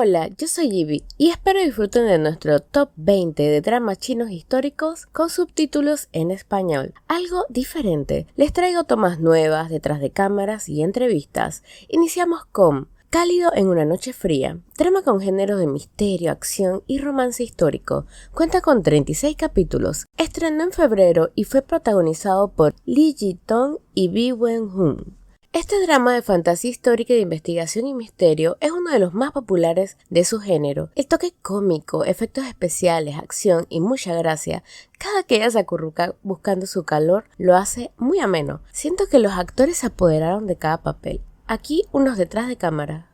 Hola, yo soy Ivy y espero disfruten de nuestro top 20 de dramas chinos históricos con subtítulos en español. Algo diferente, les traigo tomas nuevas, detrás de cámaras y entrevistas. Iniciamos con Cálido en una noche fría, drama con géneros de misterio, acción y romance histórico. Cuenta con 36 capítulos. Estrenó en febrero y fue protagonizado por Li Jitong y Bi Wen-hun. Este drama de fantasía histórica de investigación y misterio es uno de los más populares de su género. El toque cómico, efectos especiales, acción y mucha gracia, cada que ella se acurruca buscando su calor, lo hace muy ameno. Siento que los actores se apoderaron de cada papel. Aquí unos detrás de cámara.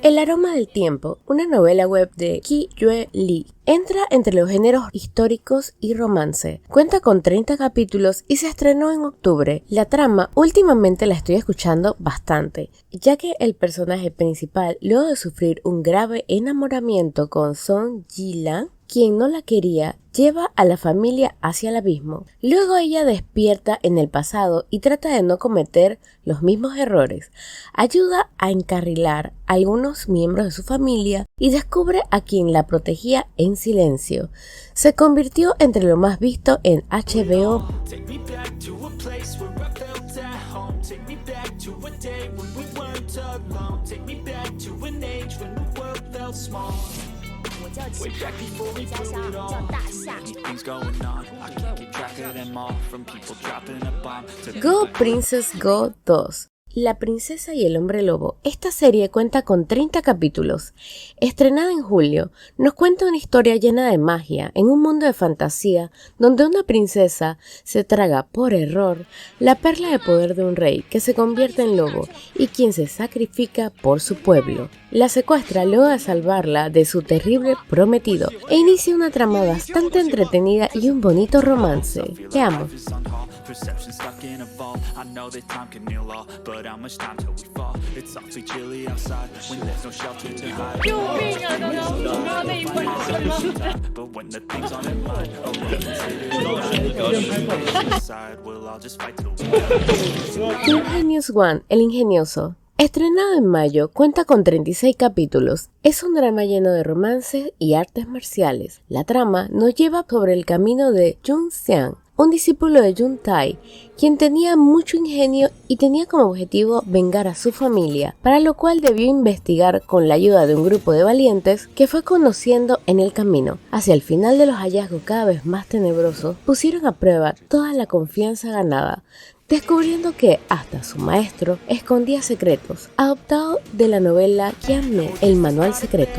El aroma del tiempo, una novela web de Qi Yue Li, entra entre los géneros históricos y romance. Cuenta con 30 capítulos y se estrenó en octubre. La trama últimamente la estoy escuchando bastante, ya que el personaje principal, luego de sufrir un grave enamoramiento con Song Ji-lan, quien no la quería, lleva a la familia hacia el abismo. Luego ella despierta en el pasado y trata de no cometer los mismos errores. Ayuda a encarrilar a algunos miembros de su familia y descubre a quien la protegía en silencio. Se convirtió entre lo más visto en HBO. Go Princess Go 2. La princesa y el hombre lobo. Esta serie cuenta con 30 capítulos. Estrenada en julio, nos cuenta una historia llena de magia en un mundo de fantasía donde una princesa se traga por error la perla de poder de un rey que se convierte en lobo y quien se sacrifica por su pueblo. La secuestra luego de salvarla de su terrible prometido e inicia una trama bastante entretenida y un bonito romance. Veamos. Ingenious One, el ingenioso. Estrenado en mayo, cuenta con 36 capítulos. Es un drama lleno de romances y artes marciales. La trama nos lleva sobre el camino de Jun Xiang, un discípulo de Jun Tai, quien tenía mucho ingenio y tenía como objetivo vengar a su familia, para lo cual debió investigar con la ayuda de un grupo de valientes que fue conociendo en el camino. Hacia el final de los hallazgos cada vez más tenebrosos, pusieron a prueba toda la confianza ganada, descubriendo que hasta su maestro escondía secretos, adoptado de la novela Qianme, el manual secreto.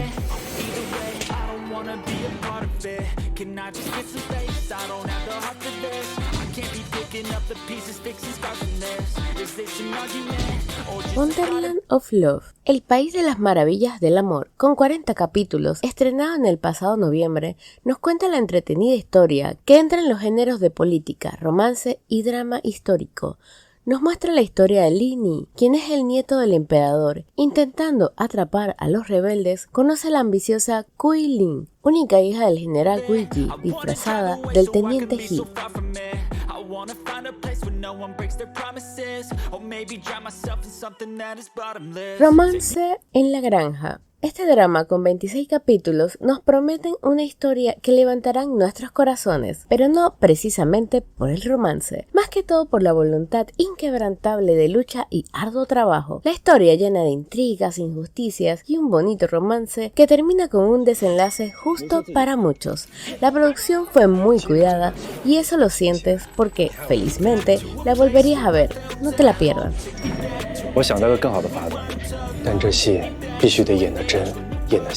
Wonderland of Love, el país de las maravillas del amor, con 40 capítulos, estrenado en el pasado noviembre, nos cuenta la entretenida historia que entra en los géneros de política, romance y drama histórico. Nos muestra la historia de Li Ni, quien es el nieto del emperador. Intentando atrapar a los rebeldes, conoce a la ambiciosa Cui Lin, única hija del general Cui Ji, disfrazada del teniente He. Romance en la granja. Este drama con 26 capítulos nos prometen una historia que levantarán nuestros corazones, pero no precisamente por el romance, más que todo por la voluntad inquebrantable de lucha y arduo trabajo. La historia llena de intrigas, injusticias y un bonito romance que termina con un desenlace justo para muchos. La producción fue muy cuidada y eso lo sientes porque, felizmente, la volverías a ver. No te la pierdas. 我想到个更好的法子，但这戏必须得演得真。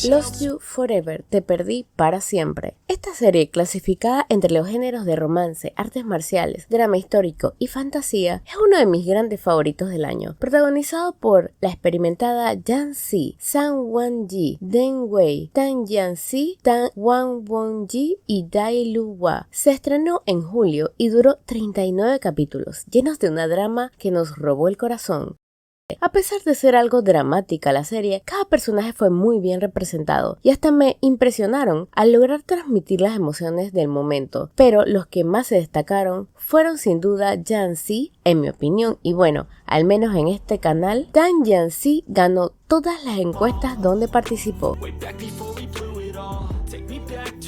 Lost You Forever, Te Perdí para Siempre. Esta serie, clasificada entre los géneros de romance, artes marciales, drama histórico y fantasía, es uno de mis grandes favoritos del año. Protagonizado por la experimentada Yang Si, Sang Wan-ji, Deng Wei, Tan Yang-si, Tan Wan Won-ji y Dai Lu-wa. Se estrenó en julio y duró 39 capítulos, llenos de una drama que nos robó el corazón. A pesar de ser algo dramática la serie, cada personaje fue muy bien representado y hasta me impresionaron al lograr transmitir las emociones del momento, pero los que más se destacaron fueron sin duda Yang Si, en mi opinión, y bueno, al menos en este canal, Tan Yang Si ganó todas las encuestas donde participó.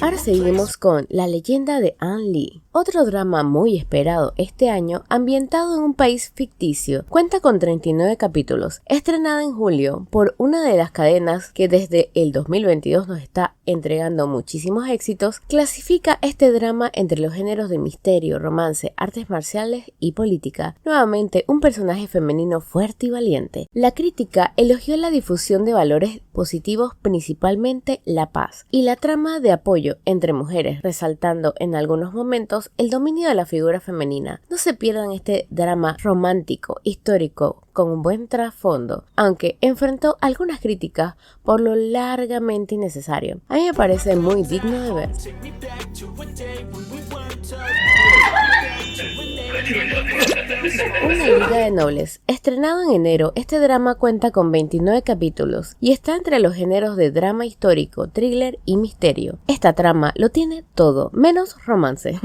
Ahora seguimos con La leyenda de An Lee, otro drama muy esperado este año, ambientado en un país ficticio. Cuenta con 39 capítulos, estrenada en julio por una de las cadenas que desde el 2022 nos está entregando muchísimos éxitos. Clasifica este drama entre los géneros de misterio, romance, artes marciales y política. Nuevamente, un personaje femenino fuerte y valiente. La crítica elogió la difusión de valores positivos, principalmente la paz, y la trama de apoyo entre mujeres, resaltando en algunos momentos el dominio de la figura femenina. No se pierdan este drama romántico, histórico, con un buen trasfondo, aunque enfrentó algunas críticas por lo largamente innecesario. A mí me parece muy digno de ver. Una Liga de Nobles. Estrenado en enero, este drama cuenta con 29 capítulos y está entre los géneros de drama histórico, thriller y misterio. Esta trama lo tiene todo, menos romance.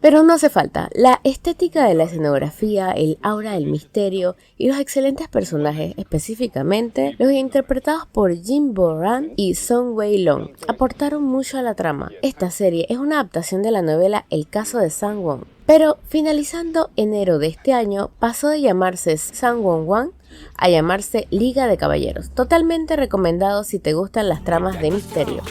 Pero no hace falta. La estética de la escenografía, el aura del misterio y los excelentes personajes, específicamente los interpretados por Jim Bo-ran y Song Wei-long, aportaron mucho a la trama. Esta serie es una adaptación de la novela El caso de Sang-won, pero finalizando enero de este año pasó de llamarse Sang-won-wan a llamarse Liga de Caballeros. Totalmente recomendado si te gustan las tramas de misterio.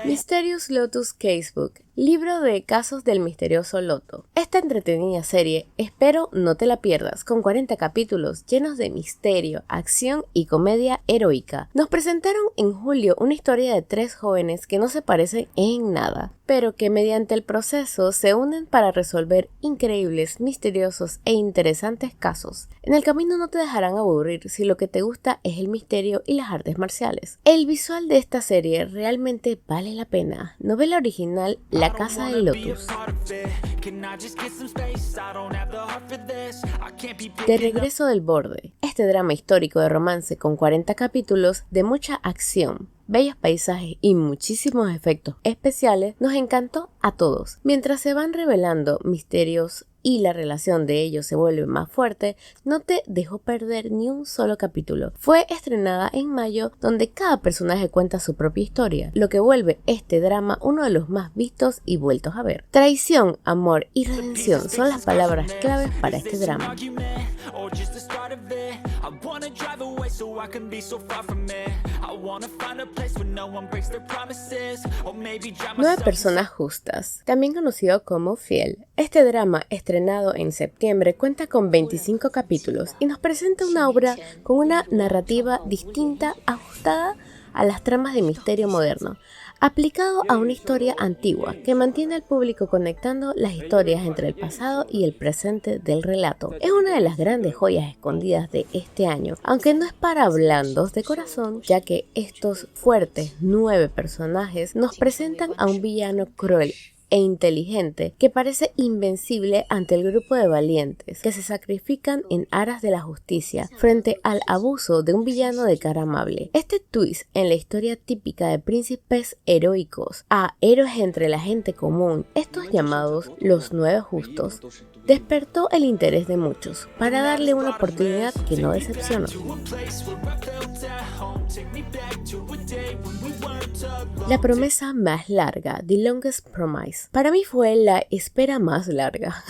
Mysterious Lotus Casebook, libro de casos del misterioso Loto. Esta entretenida serie, espero no te la pierdas, con 40 capítulos llenos de misterio, acción y comedia heroica. Nos presentaron en julio una historia de 3 jóvenes que no se parecen en nada, pero que mediante el proceso se unen para resolver increíbles, misteriosos e interesantes casos. En el camino no te dejarán aburrir si lo que te gusta es el misterio y las artes marciales. El visual de esta serie realmente vale la pena. Novela original La Casa del Lotus. De regreso del borde. Este drama histórico de romance con 40 capítulos de mucha acción, bellos paisajes y muchísimos efectos especiales nos encantó a todos. Mientras se van revelando misterios y la relación de ellos se vuelve más fuerte, no te dejó perder ni un solo capítulo. Fue estrenada en mayo, donde cada personaje cuenta su propia historia, lo que vuelve este drama uno de los más vistos y vueltos a ver. Traición, amor y redención son las palabras claves para este drama. 9 personas justas, también conocido como Fiel. Este drama, estrenado en septiembre, cuenta con 25 capítulos y nos presenta una obra con una narrativa distinta, ajustada a las tramas de misterio moderno, aplicado a una historia antigua que mantiene al público conectando las historias entre el pasado y el presente del relato. Es una de las grandes joyas escondidas de este año, aunque no es para blandos de corazón, ya que estos fuertes 9 personajes nos presentan a un villano cruel e inteligente que parece invencible ante el grupo de valientes que se sacrifican en aras de la justicia frente al abuso de un villano de cara amable. Este twist en la historia típica de príncipes heroicos a héroes entre la gente común, estos llamados los 9 justos, despertó el interés de muchos para darle una oportunidad que no decepcionó. La promesa más larga, The Longest Promise. Para mí fue la espera más larga.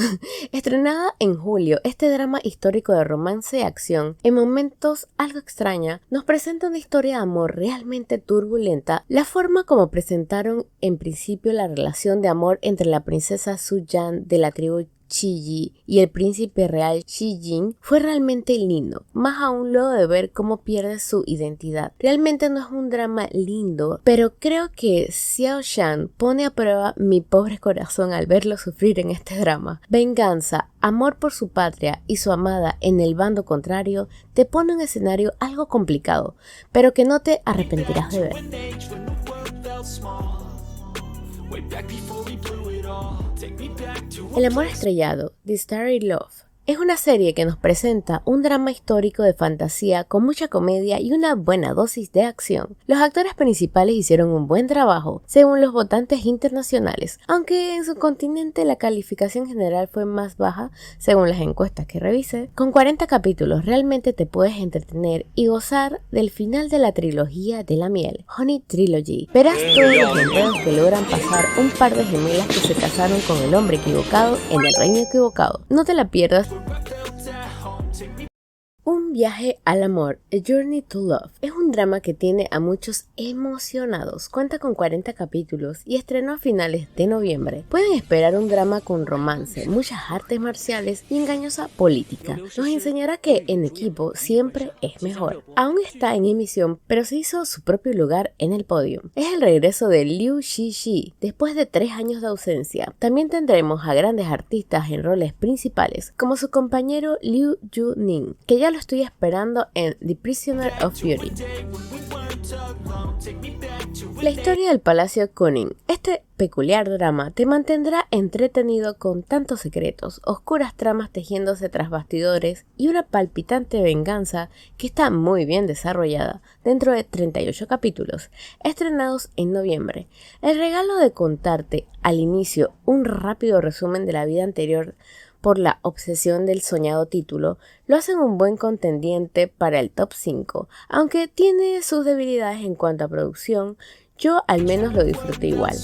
Estrenada en julio, este drama histórico de romance y acción, en momentos algo extraña, nos presenta una historia de amor realmente turbulenta. La forma como presentaron en principio la relación de amor entre la princesa Su-Yan de la tribu Chi-Yi y el príncipe real Shi-Jin fue realmente lindo, más aún luego de ver cómo pierde su identidad. Realmente no es un drama lindo, pero creo que Xiao Shan pone a prueba mi pobre corazón al verlo sufrir en este drama. Venganza, amor por su patria y su amada en el bando contrario te pone un escenario algo complicado, pero que no te arrepentirás de ver. El amor estrellado, The Starry Love, es una serie que nos presenta un drama histórico de fantasía con mucha comedia y una buena dosis de acción. Los actores principales hicieron un buen trabajo, según los votantes internacionales, aunque en su continente la calificación general fue más baja, según las encuestas que revisé. Con 40 capítulos realmente te puedes entretener y gozar del final de la trilogía de la miel, Honey Trilogy. Verás todos los enredos que logran pasar un par de gemelas que se casaron con el hombre equivocado en el reino equivocado. No te la pierdas. Un viaje al amor, A Journey to Love, es un drama que tiene a muchos emocionados. Cuenta con 40 capítulos y estrenó a finales de noviembre. Pueden esperar un drama con romance, muchas artes marciales y engañosa política. Nos enseñará que en equipo siempre es mejor. Aún está en emisión, pero se hizo su propio lugar en el podio. Es el regreso de Liu Shishi después de 3 años de ausencia. También tendremos a grandes artistas en roles principales, como su compañero Liu Yu-ning, que ya lo estoy esperando en The Prisoner of Beauty. La historia del Palacio Kuning. Este peculiar drama te mantendrá entretenido con tantos secretos, oscuras tramas tejiéndose tras bastidores y una palpitante venganza que está muy bien desarrollada dentro de 38 capítulos, estrenados en noviembre. El regalo de contarte al inicio un rápido resumen de la vida anterior por la obsesión del soñado título, lo hacen un buen contendiente para el top 5, aunque tiene sus debilidades en cuanto a producción, yo al menos lo disfruté igual.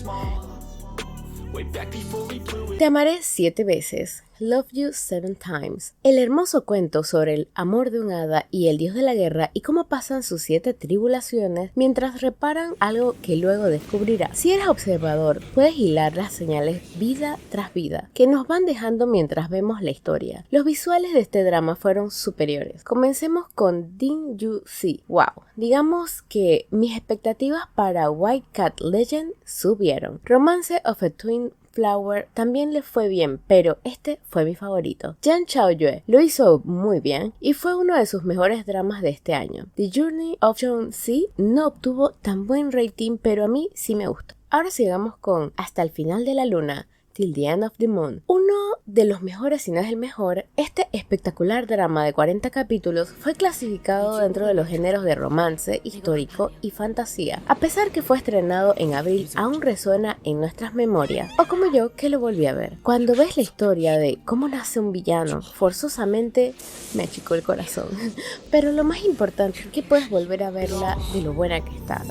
Te amaré 7 veces. Love You 7 Times. El hermoso cuento sobre el amor de un hada y el dios de la guerra y cómo pasan sus 7 tribulaciones mientras reparan algo que luego descubrirás. Si eres observador, puedes hilar las señales vida tras vida que nos van dejando mientras vemos la historia. Los visuales de este drama fueron superiores. Comencemos con Ding Yu Si. Wow, digamos que mis expectativas para White Cat Legend subieron. Romance of a Twin Flower también le fue bien, pero este fue mi favorito. Jang Chao-yue lo hizo muy bien y fue uno de sus mejores dramas de este año. The Journey of Jung-si no obtuvo tan buen rating, pero a mí sí me gustó. Ahora sigamos con Hasta el final de la luna, Till the End of the Moon. Uno de los mejores, si no es el mejor, este espectacular drama de 40 capítulos fue clasificado dentro de los géneros de romance, histórico y fantasía. A pesar que fue estrenado en abril, aún resuena en nuestras memorias, o como yo que lo volví a ver. Cuando ves la historia de cómo nace un villano, forzosamente me achicó el corazón. Pero lo más importante es que puedes volver a verla de lo buena que está.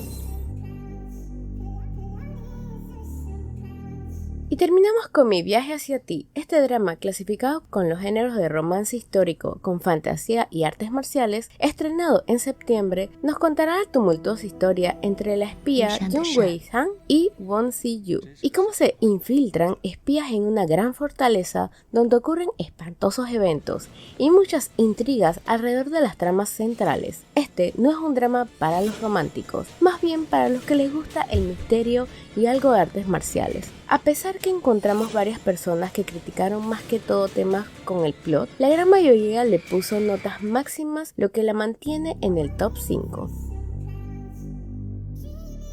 Y terminamos con Mi viaje hacia ti. Este drama, clasificado con los géneros de romance histórico, con fantasía y artes marciales, estrenado en septiembre, nos contará la tumultuosa historia entre la espía Jung Wei-han y Won Si-yu, y cómo se infiltran espías en una gran fortaleza donde ocurren espantosos eventos y muchas intrigas alrededor de las tramas centrales. Este no es un drama para los románticos, más bien para los que les gusta el misterio y algo de artes marciales. A pesar que encontramos varias personas que criticaron más que todo temas con el plot, la gran mayoría le puso notas máximas, lo que la mantiene en el top 5.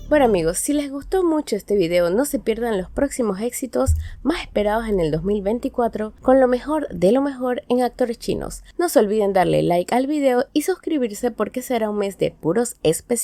Bueno amigos, si les gustó mucho este video, no se pierdan los próximos éxitos más esperados en el 2024 con lo mejor de lo mejor en actores chinos. No se olviden darle like al video y suscribirse porque será un mes de puros especiales.